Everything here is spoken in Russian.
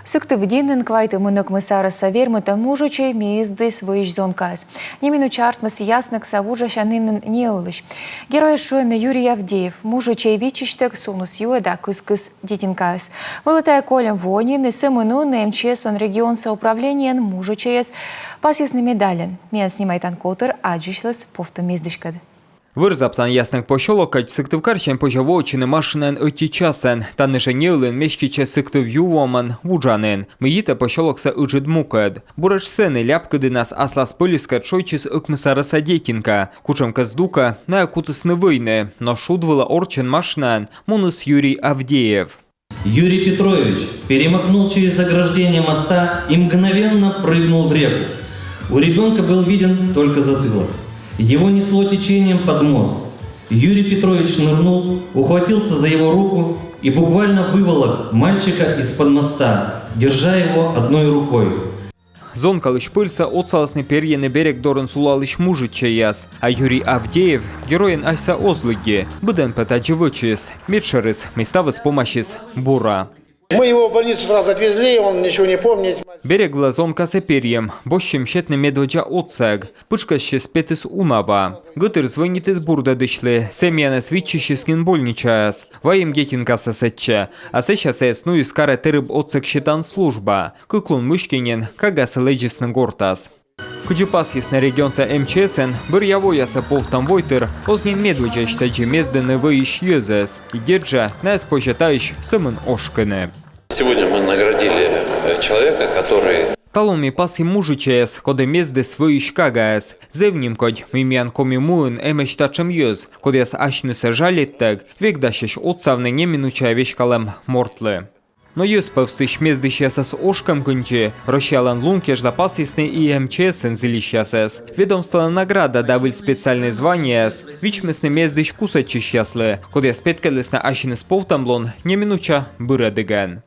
Сыктывдинен квайтымынок мысары савермыта мужучей мездый свыш зонкас. Немину чартмас яснок савужа шанынын неулыш. Герой шуэн Юрий Авдеев, мужучей вичиштек сунус юэда кыс-кыс детинкас. Вылытая колем вонин и сымыну на МЧС он регион соуправлениен мужучейс пасесный медален. Мен снимает анкотер, аджишлес повта мездышкад. Вырзаптан ясных пощолокать сыктывкарчен пожавочины машинен öti часен, та неженеулен мешкиче сыктыв ювоман вуджанен. Мыйита пощолокса ыжид мукад. Бураж сены ляпкады нас аслас пылискат шойчис ыкмысара садетинка. Кучемка сдука на акутысны войны, но шудвала орчен машинан мунус Юрий Авдеев. Юрий Петрович перемахнул через ограждение моста и мгновенно прыгнул в реку. У ребенка был виден только затылок. Его несло течением под мост. Юрий Петрович нырнул, ухватился за его руку и буквально выволок мальчика из-под моста, держа его одной рукой. Зонкалыш пыльса отцаласный перьеный берег дорын сулалыш мужичаяс, а Юрий Авдеев героин айса озлыги, быден патаджевычис, медшерыс, меставыс помощис бура. Мы его в больницу сразу отвезли, он ничего не помнит. Берег зонка с перьем, бощем щетный медведжа отцег, пышкаще спетыс унава. Гытыр звонит из бурда дышлы, семьяна свитчище скин больничаяс. Ваим детинка сосетче, а сейчас ясну из кара тырыб отцег щитан служба. Кыклун мышкинен, кагаса леджисны гортас. Куджипас ясна регионса МЧСН, бір явояса повтам войтыр, ознин медведжа штаджи мезданы выищ юзес, и держа нас пожатающ самын ошкыны. Сегодня мы наградили человека, который... Таломи паси мужичаяс, коде мезды свыищ кагаяс. Зевним кодь мимян коми муын эмештачем юз, кодяс ашнуса жалиттег, вегдащиш отцавны неминучая вещкалем мортлы. Но юз повстыш мездыщасас ошкам кынче, рощалан лункеш да пасисны и МЧСН зелищасас. Ведомство награда давыль специальное звание, вичмесны мездыщ кусачищаслы, кодяс петкалесна ашины сповтамлон неминуча бырадыган.